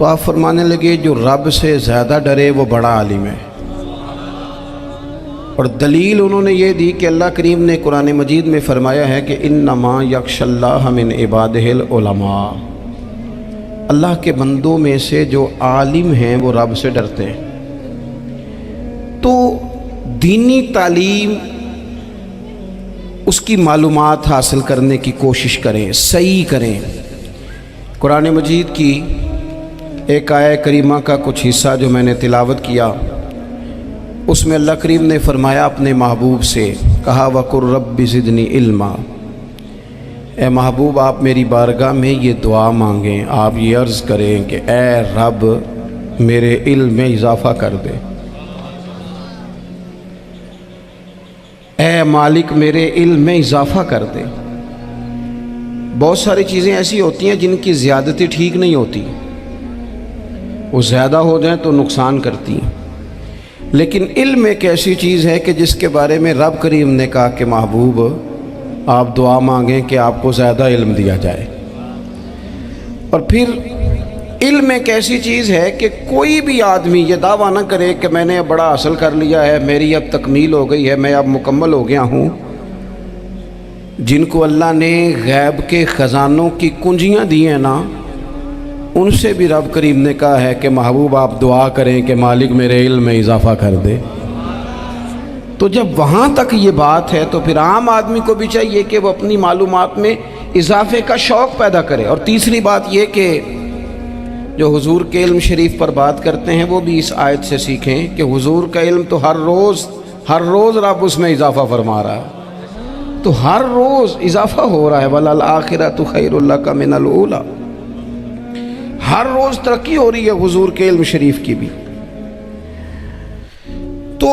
تو آپ فرمانے لگے جو رب سے زیادہ ڈرے وہ بڑا عالم ہے. اور دلیل انہوں نے یہ دی کہ اللہ کریم نے قرآن مجید میں فرمایا ہے کہ انما یخشی اللہ من عبادہ العلماء، اللہ کے بندوں میں سے جو عالم ہیں وہ رب سے ڈرتے ہیں. تو دینی تعلیم، اس کی معلومات حاصل کرنے کی کوشش کریں، صحیح کریں. قرآن مجید کی ایک آیہ کریمہ کا کچھ حصہ جو میں نے تلاوت کیا، اس میں اللہ کریم نے فرمایا اپنے محبوب سے، کہا وَقُلْ رَبِّ زِدْنِی عِلْمًا، اے محبوب آپ میری بارگاہ میں یہ دعا مانگیں، آپ یہ عرض کریں کہ اے رب میرے علم میں اضافہ کر دے، اے مالک میرے علم میں اضافہ کر دے. بہت ساری چیزیں ایسی ہوتی ہیں جن کی زیادتی ٹھیک نہیں ہوتی، وہ زیادہ ہو جائیں تو نقصان کرتی ہیں. لیکن علم ایک ایسی چیز ہے کہ جس کے بارے میں رب کریم نے کہا کہ محبوب آپ دعا مانگیں کہ آپ کو زیادہ علم دیا جائے. اور پھر علم ایک ایسی چیز ہے کہ کوئی بھی آدمی یہ دعویٰ نہ کرے کہ میں نے بڑا حاصل کر لیا ہے، میری اب تکمیل ہو گئی ہے، میں اب مکمل ہو گیا ہوں. جن کو اللہ نے غیب کے خزانوں کی کنجیاں دی ہیں نا، ان سے بھی رب کریم نے کہا ہے کہ محبوب آپ دعا کریں کہ مالک میرے علم میں اضافہ کر دے. تو جب وہاں تک یہ بات ہے تو پھر عام آدمی کو بھی چاہیے کہ وہ اپنی معلومات میں اضافے کا شوق پیدا کرے. اور تیسری بات یہ کہ جو حضور کے علم شریف پر بات کرتے ہیں وہ بھی اس آیت سے سیکھیں کہ حضور کا علم تو ہر روز رب اس میں اضافہ فرما رہا ہے، تو ہر روز اضافہ ہو رہا ہے. وَلَلْآخِرَةُ خَيْرٌ لَكَ مِنَ الْأُولَىٰ، ہر روز ترقی ہو رہی ہے حضور کے علم شریف کی بھی. تو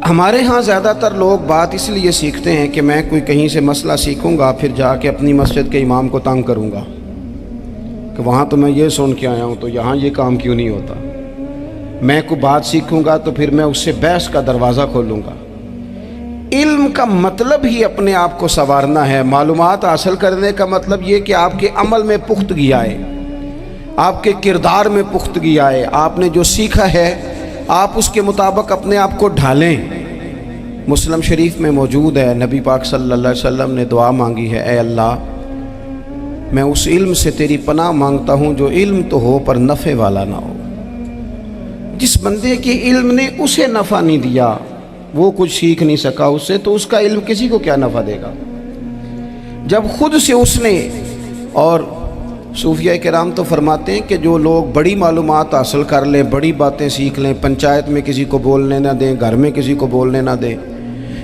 ہمارے ہاں زیادہ تر لوگ بات اس لیے سیکھتے ہیں کہ میں کوئی کہیں سے مسئلہ سیکھوں گا پھر جا کے اپنی مسجد کے امام کو تنگ کروں گا کہ وہاں تو میں یہ سن کے آیا ہوں تو یہاں یہ کام کیوں نہیں ہوتا. میں کوئی بات سیکھوں گا تو پھر میں اس سے بحث کا دروازہ کھولوں گا. علم کا مطلب ہی اپنے آپ کو سنوارنا ہے. معلومات حاصل کرنے کا مطلب یہ کہ آپ کے عمل میں پختگی آئے، آپ کے کردار میں پختگی آئے، آپ نے جو سیکھا ہے آپ اس کے مطابق اپنے آپ کو ڈھالیں. مسلم شریف میں موجود ہے، نبی پاک صلی اللہ علیہ وسلم نے دعا مانگی ہے، اے اللہ میں اس علم سے تیری پناہ مانگتا ہوں جو علم تو ہو پر نفع والا نہ ہو. جس بندے کے علم نے اسے نفع نہیں دیا، وہ کچھ سیکھ نہیں سکا اس سے، تو اس کا علم کسی کو کیا نفع دے گا. جب خود سے اس نے، اور صوفیہ کرام تو فرماتے ہیں کہ جو لوگ بڑی معلومات حاصل کر لیں، بڑی باتیں سیکھ لیں، پنچایت میں کسی کو بولنے نہ دیں، گھر میں کسی کو بولنے نہ دیں.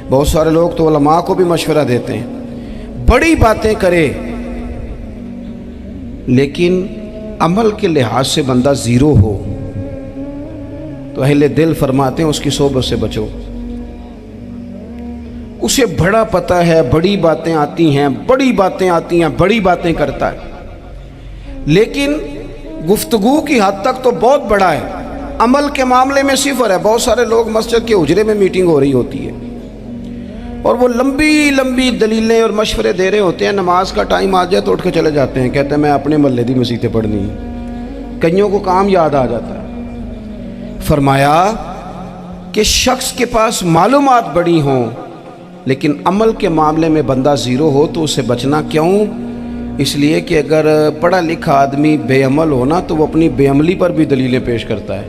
بہت سارے لوگ تو علماء کو بھی مشورہ دیتے ہیں، بڑی باتیں کرے لیکن عمل کے لحاظ سے بندہ زیرو ہو تو اہل دل فرماتے ہیں اس کی صحبت سے بچو. اسے بڑا پتہ ہے، بڑی باتیں آتی ہیں، بڑی باتیں کرتا ہے، لیکن گفتگو کی حد تک تو بہت بڑا ہے، عمل کے معاملے میں صفر ہے. بہت سارے لوگ مسجد کے حجرے میں میٹنگ ہو رہی ہوتی ہے اور وہ لمبی دلیلیں اور مشورے دے رہے ہوتے ہیں، نماز کا ٹائم آ جائے تو اٹھ کے چلے جاتے ہیں، کہتے ہیں میں اپنے محلے دی مسیتیں پڑھنی ہیں. کئیوں کو کام یاد آ جاتا ہے. فرمایا کہ شخص کے پاس معلومات بڑی ہوں لیکن عمل کے معاملے میں بندہ زیرو ہو تو اسے بچنا کیوں؟ اس لیے کہ اگر پڑھا لکھا آدمی بے عمل ہونا تو وہ اپنی بے عملی پر بھی دلیلیں پیش کرتا ہے.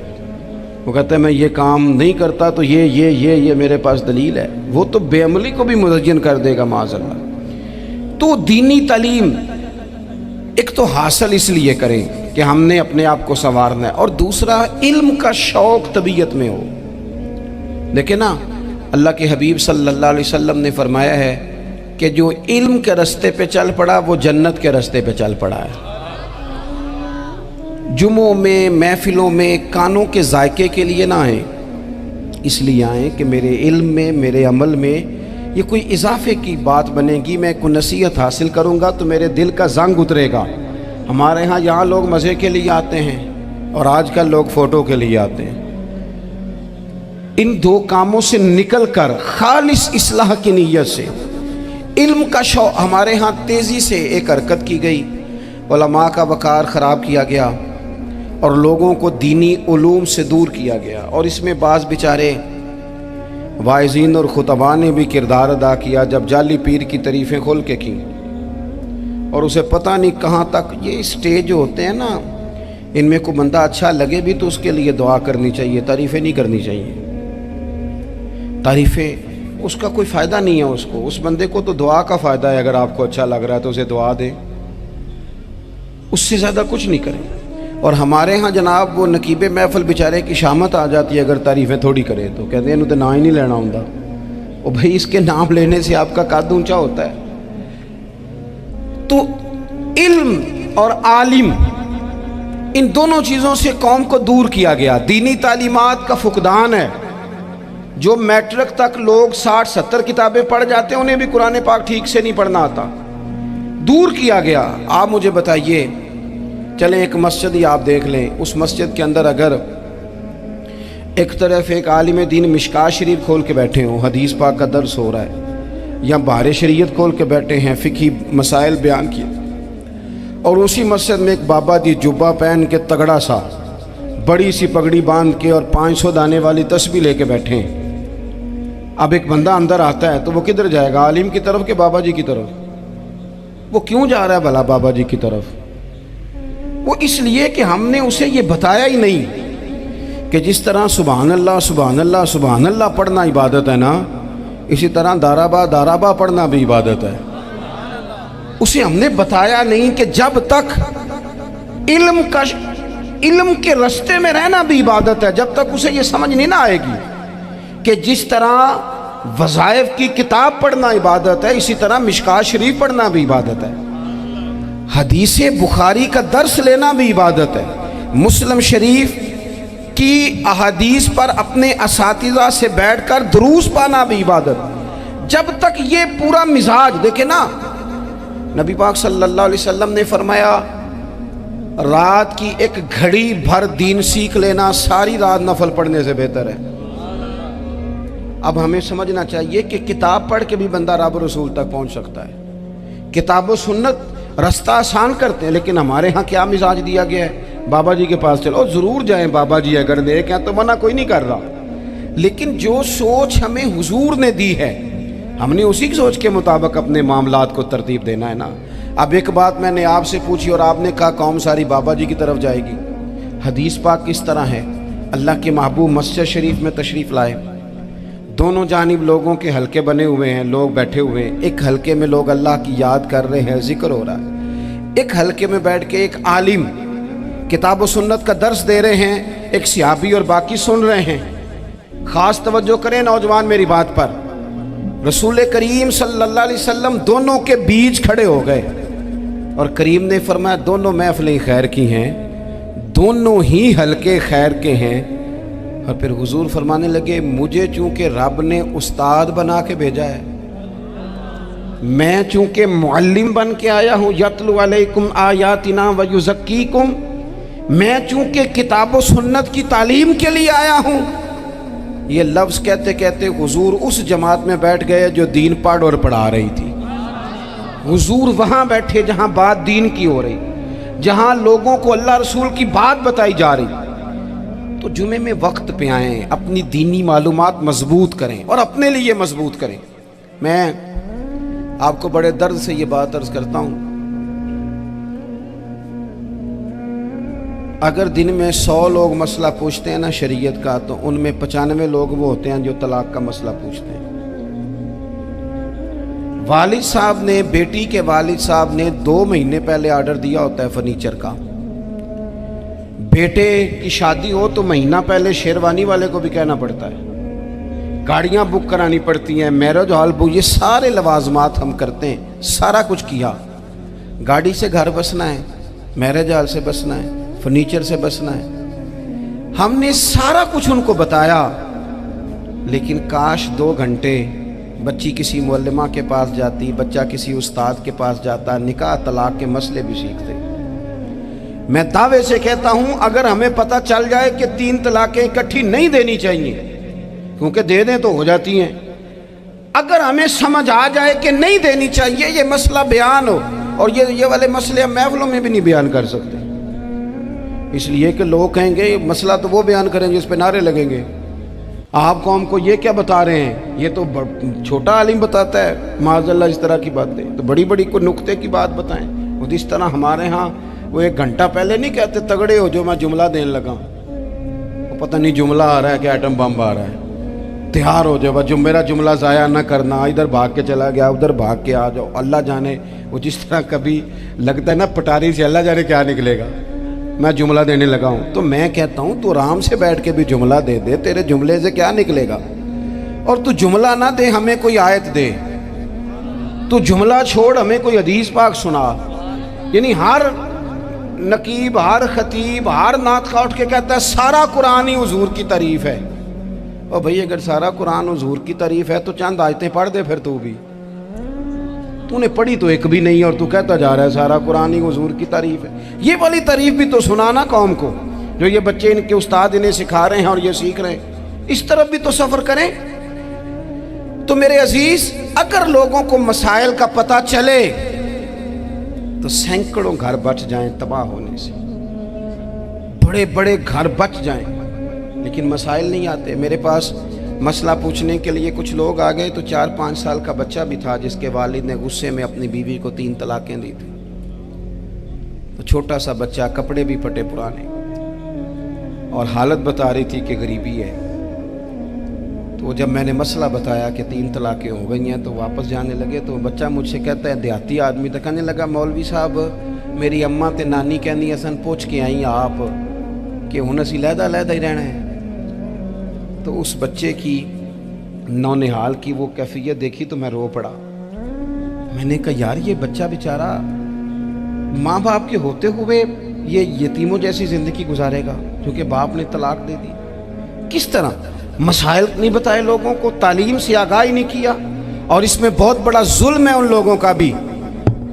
وہ کہتا ہے میں یہ کام نہیں کرتا تو یہ میرے پاس دلیل ہے. وہ تو بے عملی کو بھی مزین کر دے گا معاذ اللہ. تو دینی تعلیم ایک تو حاصل اس لیے کریں کہ ہم نے اپنے آپ کو سنوارنا ہے، اور دوسرا علم کا شوق طبیعت میں ہو. دیکھیں نا، اللہ کے حبیب صلی اللہ علیہ وسلم نے فرمایا ہے کہ جو علم کے رستے پہ چل پڑا وہ جنت کے رستے پہ چل پڑا ہے. جمعوں میں، محفلوں میں کانوں کے ذائقے کے لیے نہ آئیں، اس لیے آئیں کہ میرے علم میں، میرے عمل میں یہ کوئی اضافے کی بات بنے گی. میں کوئی نصیحت حاصل کروں گا تو میرے دل کا زنگ اترے گا. ہمارے ہاں یہاں لوگ مزے کے لیے آتے ہیں اور آج کل لوگ فوٹو کے لیے آتے ہیں. ان دو کاموں سے نکل کر خالص اصلاح کی نیت سے علم کا شوق. ہمارے ہاں تیزی سے ایک حرکت کی گئی، علماء کا وقار خراب کیا گیا. اور لوگوں کو دینی علوم سے دور کیا گیا. اور اس میں بعض بیچارے واعظین اور خطباء نے بھی کردار ادا کیا جب جعلی پیر کی تعریفیں کھول کے کی اور اسے پتہ نہیں کہاں تک. یہ اسٹیج ہوتے ہیں نا، ان میں کوئی بندہ اچھا لگے بھی تو اس کے لیے دعا کرنی چاہیے، تعریفیں نہیں کرنی چاہیے. تعریفیں اس کا کوئی فائدہ نہیں ہے. اس بندے کو تو دعا کا فائدہ ہے. اگر آپ کو اچھا لگ رہا ہے تو اسے دعا دیں، اس سے زیادہ کچھ نہیں کریں. اور ہمارے ہاں جناب وہ نقیب محفل بیچارے کی شامت آ جاتی ہے اگر تعریفیں تھوڑی کرے تو کہتے ہیں انہوں تو نام ہی نہیں لینا ہوں. اور بھائی اس کے نام لینے سے آپ کا قد اونچا ہوتا ہے. تو علم اور عالم ان دونوں چیزوں سے قوم کو دور کیا گیا. دینی تعلیمات کا فقدان ہے. جو میٹرک تک لوگ 60-70 کتابیں پڑھ جاتے ہیں انہیں بھی قرآن پاک ٹھیک سے نہیں پڑھنا آتا. دور کیا گیا. آپ مجھے بتائیے، چلیں ایک مسجد ہی آپ دیکھ لیں، اس مسجد کے اندر اگر ایک طرف ایک عالم دین مشکاہ شریف کھول کے بیٹھے ہوں، حدیث پاک کا درس ہو رہا ہے، یا بہار شریعت کھول کے بیٹھے ہیں، فقہی مسائل بیان کیے، اور اسی مسجد میں ایک بابا جی جبہ پہن کے تگڑا سا بڑی سی پگڑی باندھ کے اور 500 دانے والی تسبیح لے کے بیٹھے ہیں. اب ایک بندہ اندر آتا ہے تو وہ کدھر جائے گا؟ عالم کی طرف کہ بابا جی کی طرف؟ وہ کیوں جا رہا ہے بھلا بابا جی کی طرف؟ وہ اس لیے کہ ہم نے اسے یہ بتایا ہی نہیں کہ جس طرح سبحان اللہ سبحان اللہ سبحان اللہ پڑھنا عبادت ہے نا، اسی طرح دارابا پڑھنا بھی عبادت ہے. اسے ہم نے بتایا نہیں کہ جب تک علم کے رستے میں رہنا بھی عبادت ہے. جب تک اسے یہ سمجھ نہیں نہ آئے گی کہ جس طرح وظائف کی کتاب پڑھنا عبادت ہے، اسی طرح مشکاہ شریف پڑھنا بھی عبادت ہے، حدیث بخاری کا درس لینا بھی عبادت ہے، مسلم شریف کی احادیث پر اپنے اساتذہ سے بیٹھ کر دروس پانا بھی عبادت. جب تک یہ پورا مزاج دیکھیں نا، نبی پاک صلی اللہ علیہ وسلم نے فرمایا رات کی ایک گھڑی بھر دین سیکھ لینا ساری رات نفل پڑھنے سے بہتر ہے. اب ہمیں سمجھنا چاہیے کہ کتاب پڑھ کے بھی بندہ رب رسول تک پہنچ سکتا ہے. کتاب و سنت رستہ آسان کرتے ہیں، لیکن ہمارے ہاں کیا مزاج دیا گیا ہے؟ بابا جی کے پاس چلو، ضرور جائیں بابا جی اگر نیک ہیں تو منع کوئی نہیں کر رہا، لیکن جو سوچ ہمیں حضور نے دی ہے ہم نے اسی سوچ کے مطابق اپنے معاملات کو ترتیب دینا ہے نا. اب ایک بات میں نے آپ سے پوچھی اور آپ نے کہا قوم ساری بابا جی کی طرف جائے گی. حدیث پاک کس طرح ہے؟ اللہ کے محبوب مسجد شریف میں تشریف لائے، دونوں جانب لوگوں کے حلقے بنے ہوئے ہیں، لوگ بیٹھے ہوئے ہیں. ایک حلقے میں لوگ اللہ کی یاد کر رہے ہیں، ذکر ہو رہا ہے. ایک حلقے میں بیٹھ کے ایک عالم کتاب و سنت کا درس دے رہے ہیں، ایک صحابی اور باقی سن رہے ہیں. خاص توجہ کریں نوجوان میری بات پر. رسول کریم صلی اللہ علیہ وسلم دونوں کے بیچ کھڑے ہو گئے اور کریم نے فرمایا دونوں محفلیں خیر کی ہیں، دونوں ہی حلقے خیر کے ہیں. اور پھر حضور فرمانے لگے مجھے چونکہ رب نے استاد بنا کے بھیجا ہے، میں چونکہ معلم بن کے آیا ہوں، یتلو علیکم آیاتنا ویزکیکم، میں چونکہ کتاب و سنت کی تعلیم کے لیے آیا ہوں. یہ لفظ کہتے کہتے حضور اس جماعت میں بیٹھ گئے جو دین پڑھ اور پڑھا رہی تھی. حضور وہاں بیٹھے جہاں بات دین کی ہو رہی، جہاں لوگوں کو اللہ رسول کی بات بتائی جا رہی. تو جمعے میں وقت پہ آئیں، اپنی دینی معلومات مضبوط کریں اور اپنے لیے مضبوط کریں. میں آپ کو بڑے درد سے یہ بات عرض کرتا ہوں، اگر دن میں 100 لوگ مسئلہ پوچھتے ہیں نا شریعت کا، تو ان میں 95 لوگ وہ ہوتے ہیں جو طلاق کا مسئلہ پوچھتے ہیں. والد صاحب نے، بیٹی کے والد صاحب نے 2 مہینے پہلے آرڈر دیا ہوتا ہے فرنیچر کا. بیٹے کی شادی ہو تو مہینہ پہلے شیروانی والے کو بھی کہنا پڑتا ہے، گاڑیاں بک کرانی پڑتی ہیں، میرج ہال بک، یہ سارے لوازمات ہم کرتے ہیں. سارا کچھ کیا، گاڑی سے گھر بسنا ہے، میرج ہال سے بسنا ہے، فرنیچر سے بسنا ہے. ہم نے سارا کچھ ان کو بتایا، لیکن کاش 2 گھنٹے بچی کسی معلمہ کے پاس جاتی، بچہ کسی استاد کے پاس جاتا، نکاح طلاق کے مسئلے بھی سیکھتے. میں دعوے سے کہتا ہوں اگر ہمیں پتہ چل جائے کہ 3 طلاقیں اکٹھی نہیں دینی چاہیے، کیونکہ دے دیں تو ہو جاتی ہیں، اگر ہمیں سمجھ آ جائے کہ نہیں دینی چاہیے، یہ مسئلہ بیان ہو، اور یہ والے مسئلے ہم محفلوں میں بھی نہیں بیان کر سکتے، اس لیے کہ لوگ کہیں گے مسئلہ تو وہ بیان کریں گے جس پہ نعرے لگیں گے، آپ قوم کو یہ کیا بتا رہے ہیں، یہ تو چھوٹا عالم بتاتا ہے معاذ اللہ اس طرح کی باتیں، تو بڑی بڑی کوئی نقطے کی بات بتائیں۔ وہ اس طرح ہمارے ہاں وہ 1 گھنٹہ پہلے نہیں کہتے تگڑے ہو جو میں جملہ دینے لگا، وہ پتہ نہیں جملہ آ رہا ہے کہ ایٹم بم آ رہا ہے، تیار ہو جاؤ، جو میرا جملہ ضائع نہ کرنا، ادھر بھاگ کے چلا گیا ادھر بھاگ کے آ جاؤ، اللہ جانے وہ جس طرح کبھی لگتا ہے نا پٹاری سے، اللہ جانے کیا نکلے گا، میں جملہ دینے لگا ہوں۔ تو میں کہتا ہوں تو آرام سے بیٹھ کے بھی جملہ دے دے، تیرے جملے سے کیا نکلے گا، اور تو جملہ نہ دے ہمیں کوئی آیت دے، تو جملہ چھوڑ ہمیں کوئی حدیث پاک سنا۔ یعنی ہر نقیب، ہر خطیب، ہر نعت خواہ اٹھ کے کہتا ہے سارا قرآن ہی حضور کی تعریف ہے۔ اور بھئی اگر سارا قرآن حضور کی تعریف ہے تو چند آیتیں پڑھ دے پھر، تو نے پڑھی تو ایک بھی نہیں اور تو کہتا جا رہا ہے سارا قرآن ہی حضور کی تعریف ہے۔ یہ والی تعریف بھی تو سنانا قوم کو، جو یہ بچے ان کے استاد انہیں سکھا رہے ہیں اور یہ سیکھ رہے ہیں، اس طرف بھی تو سفر کریں۔ تو میرے عزیز، اگر لوگوں کو مسائل کا پتہ چلے تو سینکڑوں گھر بچ جائیں تباہ ہونے سے، بڑے بڑے گھر بچ جائیں، لیکن مسائل نہیں آتے۔ میرے پاس مسئلہ پوچھنے کے لیے کچھ لوگ آ گئے، تو 4-5 سال کا بچہ بھی تھا جس کے والد نے غصے میں اپنی بیوی کو 3 طلاقیں دی تھی۔ تو چھوٹا سا بچہ، کپڑے بھی پھٹے پرانے، اور حالت بتا رہی تھی کہ غریبی ہے۔ تو جب میں نے مسئلہ بتایا کہ 3 طلاقیں ہو گئی ہیں تو واپس جانے لگے، تو بچہ مجھ سے کہتا ہے، دیہاتی آدمی تو کہنے لگا، مولوی صاحب میری اماں تے نانی کہنی اسن پوچھ کے آئیں آپ کہ ہن اسی لہدہ لہدہ ہی رہنا ہے۔ تو اس بچے کی نونہال کی وہ کیفیت دیکھی تو میں رو پڑا۔ میں نے کہا یار یہ بچہ بیچارہ ماں باپ کے ہوتے ہوئے یہ یتیموں جیسی زندگی گزارے گا کیونکہ باپ نے طلاق دے دی؟ کس طرح مسائل نہیں بتائے لوگوں کو، تعلیم سے آگاہی نہیں کیا۔ اور اس میں بہت بڑا ظلم ہے ان لوگوں کا بھی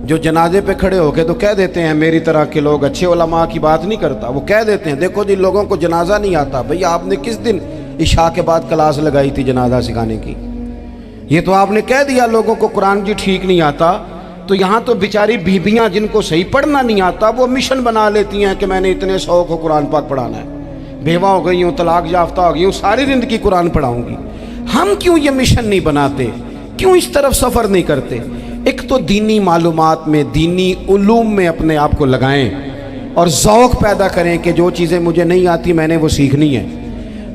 جو جنازے پہ کھڑے ہو کے تو کہہ دیتے ہیں، میری طرح کے لوگ اچھے علماء کی بات نہیں کرتا، وہ کہہ دیتے ہیں دیکھو جن لوگوں کو جنازہ نہیں آتا، بھئی آپ نے کس دن عشاء کے بعد کلاس لگائی تھی جنازہ سکھانے کی؟ یہ تو آپ نے کہہ دیا لوگوں کو قرآن جی ٹھیک نہیں آتا، تو یہاں تو بیچاری بیبیاں جن کو صحیح پڑھنا نہیں آتا وہ مشن بنا لیتی ہیں کہ میں نے اتنے 100 کو قرآن پاک پڑھانا ہے، بیوہ ہو گئی ہوں، طلاق یافتہ ہو گئی ہوں، ساری زندگی قرآن پڑھاؤں گی۔ ہم کیوں یہ مشن نہیں بناتے، کیوں اس طرف سفر نہیں کرتے؟ ایک تو دینی معلومات میں، دینی علوم میں اپنے آپ کو لگائیں اور ذوق پیدا کریں کہ جو چیزیں مجھے نہیں آتی میں نے وہ سیکھنی ہے،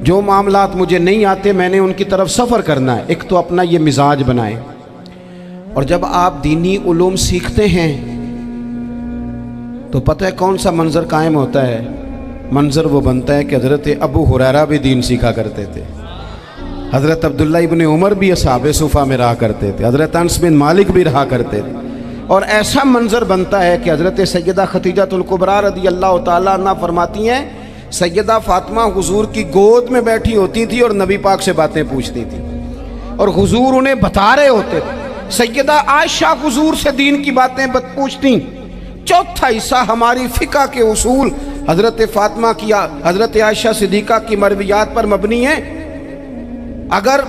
جو معاملات مجھے نہیں آتے میں نے ان کی طرف سفر کرنا ہے۔ ایک تو اپنا یہ مزاج بنائیں، اور جب آپ دینی علوم سیکھتے ہیں تو پتہ ہے کون سا منظر قائم ہوتا ہے؟ منظر وہ بنتا ہے کہ حضرت ابو ہریرہ بھی دین سیکھا کرتے تھے، حضرت عبداللہ ابن عمر بھی اصحاب صفہ میں رہا کرتے تھے، حضرت انس بن مالک بھی رہا کرتے تھے، اور ایسا منظر بنتا ہے کہ حضرت سیدہ خدیجہ الکبریٰ رضی اللہ تعالیٰ عنہ فرماتی ہیں سیدہ فاطمہ حضور کی گود میں بیٹھی ہوتی تھی اور نبی پاک سے باتیں پوچھتی تھی اور حضور انہیں بتا رہے ہوتے تھے۔ سیدہ عائشہ حضور سے دین کی باتیں پوچھتی۔ چوتھا حصہ ہماری فقہ کے اصول حضرت فاطمہ کی، حضرت عائشہ صدیقہ کی مرویات پر مبنی ہیں۔ اگر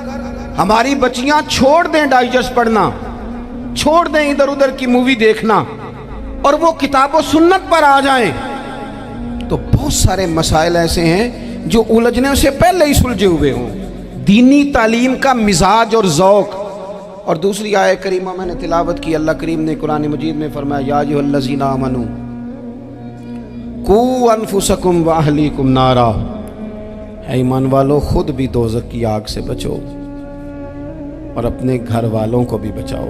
ہماری بچیاں چھوڑ دیں ڈائجسٹ پڑھنا، چھوڑ دیں ادھر ادھر کی مووی دیکھنا اور وہ کتاب و سنت پر آ جائیں تو بہت سارے مسائل ایسے ہیں جو الجھنے سے پہلے ہی سلجھے ہوئے ہوں۔ دینی تعلیم کا مزاج اور ذوق۔ اور دوسری آیت کریمہ میں نے تلاوت کی، اللہ کریم نے قرآن مجید میں فرمایا یا ایھا الذین آمنوا قوا انفسکم واہلیکم نارا، اے ایمان والو خود بھی دوزخ کی آگ سے بچو اور اپنے گھر والوں کو بھی بچاؤ۔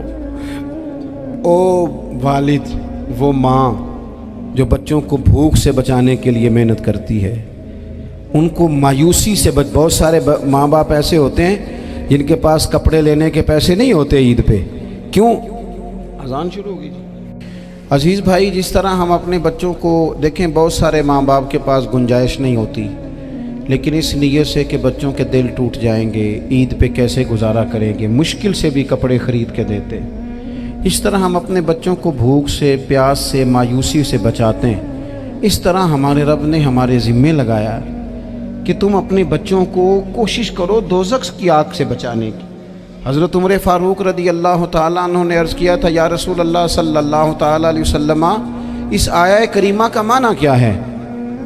او والد، وہ ماں جو بچوں کو بھوک سے بچانے کے لیے محنت کرتی ہے، ان کو مایوسی سے بہت سارے ماں باپ ایسے ہوتے ہیں جن کے پاس کپڑے لینے کے پیسے نہیں ہوتے عید پہ۔ کیوں؟ اذان شروع ہوگی جی۔ عزیز بھائی، جس طرح ہم اپنے بچوں کو دیکھیں، بہت سارے ماں باپ کے پاس گنجائش نہیں ہوتی، لیکن اس نیت سے کہ بچوں کے دل ٹوٹ جائیں گے، عید پہ کیسے گزارا کریں گے، مشکل سے بھی کپڑے خرید کے دیتے۔ اس طرح ہم اپنے بچوں کو بھوک سے، پیاس سے، مایوسی سے بچاتے ہیں۔ اس طرح ہمارے رب نے ہمارے ذمے لگایا کہ تم اپنے بچوں کو کوشش کرو دوزخ کی آگ سے بچانے کی۔ حضرت عمر فاروق رضی اللہ تعالیٰ عنہ نے عرض کیا تھا یا رسول اللہ صلی اللہ تعالیٰ علیہ وسلم، اس آیہ کریمہ کا معنی کیا ہے؟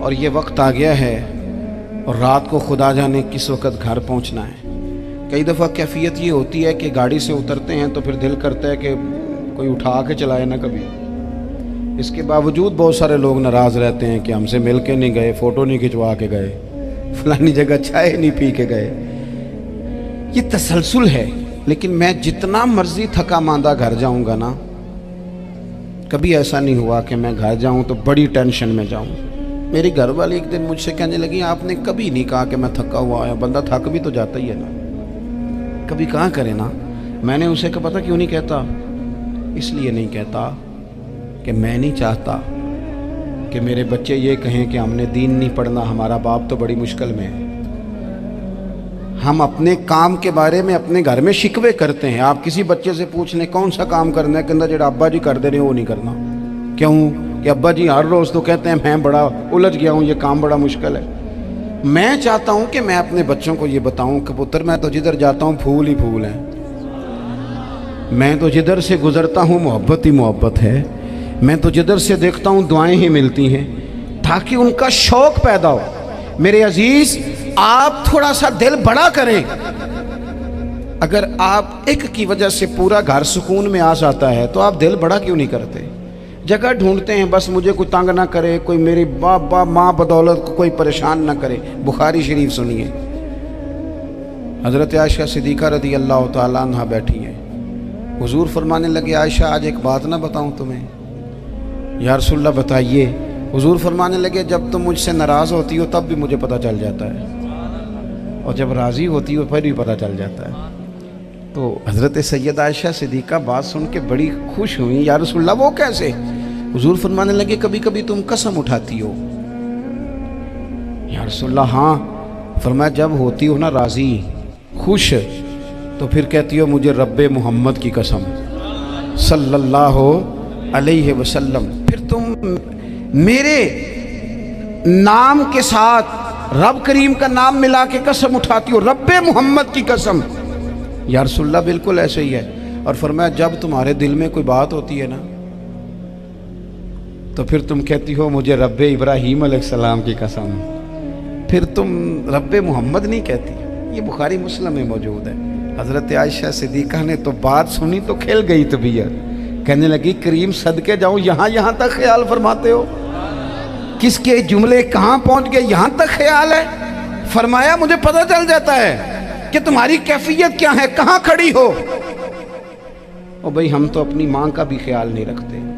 اور یہ وقت آ گیا ہے اور رات کو خدا جانے کس وقت گھر پہنچنا ہے۔ کئی دفعہ کیفیت یہ ہوتی ہے کہ گاڑی سے اترتے ہیں تو پھر دل کرتا ہے کہ کوئی اٹھا کے چلائے نہ کبھی۔ اس کے باوجود بہت سارے لوگ ناراض رہتے ہیں کہ ہم سے مل کے نہیں گئے، فوٹو نہیں کھنچوا کے گئے، فلانی جگہ چائے نہیں پی کے گئے۔ یہ تسلسل ہے، لیکن میں جتنا مرضی تھکا ماندہ گھر جاؤں گا نا، کبھی ایسا نہیں ہوا کہ میں گھر جاؤں تو بڑی ٹینشن میں جاؤں۔ میری گھر والی ایک دن مجھ سے کہنے لگی آپ نے کبھی نہیں کہا کہ میں تھکا ہوا آیا، بندہ تھک بھی تو جاتا ہی ہے نا، کبھی کہاں کرے نا۔ میں نے اسے کہا پتہ کیوں نہیں کہتا؟ اس لیے نہیں کہتا کہ میں نہیں چاہتا کہ میرے بچے یہ کہیں کہ ہم نے دین نہیں پڑھنا، ہمارا باپ تو بڑی مشکل میں ہے۔ ہم اپنے کام کے بارے میں اپنے گھر میں شکوے کرتے ہیں۔ آپ کسی بچے سے پوچھ لیں کون سا کام کرنا ہے، کہنا جڑا ابا جی کر دے رہے ہیں وہ نہیں کرنا۔ کیوں؟ کہ ابا جی ہر روز تو کہتے ہیں میں بڑا الجھ گیا ہوں، یہ کام بڑا مشکل ہے۔ میں چاہتا ہوں کہ میں اپنے بچوں کو یہ بتاؤں کہ پتر میں تو جدھر جاتا ہوں پھول ہی پھول ہیں، میں تو جدھر سے گزرتا ہوں محبت ہی محبت ہے، میں تو جدھر سے دیکھتا ہوں دعائیں ہی ملتی ہیں، تاکہ ان کا شوق پیدا ہو۔ میرے عزیز، آپ تھوڑا سا دل بڑا کریں۔ اگر آپ ایک کی وجہ سے پورا گھر سکون میں آ جاتا ہے تو آپ دل بڑا کیوں نہیں کرتے؟ جگہ ڈھونڈتے ہیں بس مجھے کوئی تنگ نہ کرے، کوئی میری باپ ماں بدولت کو کوئی پریشان نہ کرے۔ بخاری شریف سنیے، حضرت عائشہ صدیقہ رضی اللہ تعالیٰ عنہ بیٹھی ہیں، حضور فرمانے لگے عائشہ آج ایک بات نہ بتاؤں تمہیں؟ یا رسول اللہ بتائیے۔ حضور فرمانے لگے جب تم مجھ سے ناراض ہوتی ہو تب بھی مجھے پتہ چل جاتا ہے، اور جب راضی ہوتی ہو پھر بھی پتہ چل جاتا ہے۔ تو حضرت سیدہ عائشہ صدیقہ بات سن کے بڑی خوش ہوئی، یا رسول اللہ وہ کیسے؟ حضور فرمانے لگے کبھی کبھی تم قسم اٹھاتی ہو۔ یا رسول اللہ ہاں۔ فرمایا جب ہوتی ہو نا راضی خوش تو پھر کہتی ہو مجھے رب محمد کی قسم صلی اللہ علیہ وسلم، پھر تم میرے نام کے ساتھ رب کریم کا نام ملا کے قسم اٹھاتی ہو، رب محمد کی قسم۔ یا رسول اللہ بالکل ایسے ہی ہے۔ اور فرمایا جب تمہارے دل میں کوئی بات ہوتی ہے نا تو پھر تم کہتی ہو مجھے رب ابراہیم علیہ السلام کی قسم، پھر تم رب محمد نہیں کہتی۔ یہ بخاری مسلم میں موجود ہے۔ حضرت عائشہ صدیقہ نے تو بات سنی تو کھل گئی طبیعت، کہنے لگی کریم صدقے جاؤں یہاں تک خیال فرماتے ہو؟ کس کے جملے کہاں پہنچ گئے، یہاں تک خیال ہے؟ فرمایا مجھے پتہ چل جاتا ہے کہ تمہاری کیفیت کیا ہے، کہاں کھڑی ہو۔ اور بھئی ہم تو اپنی ماں کا بھی خیال نہیں رکھتے۔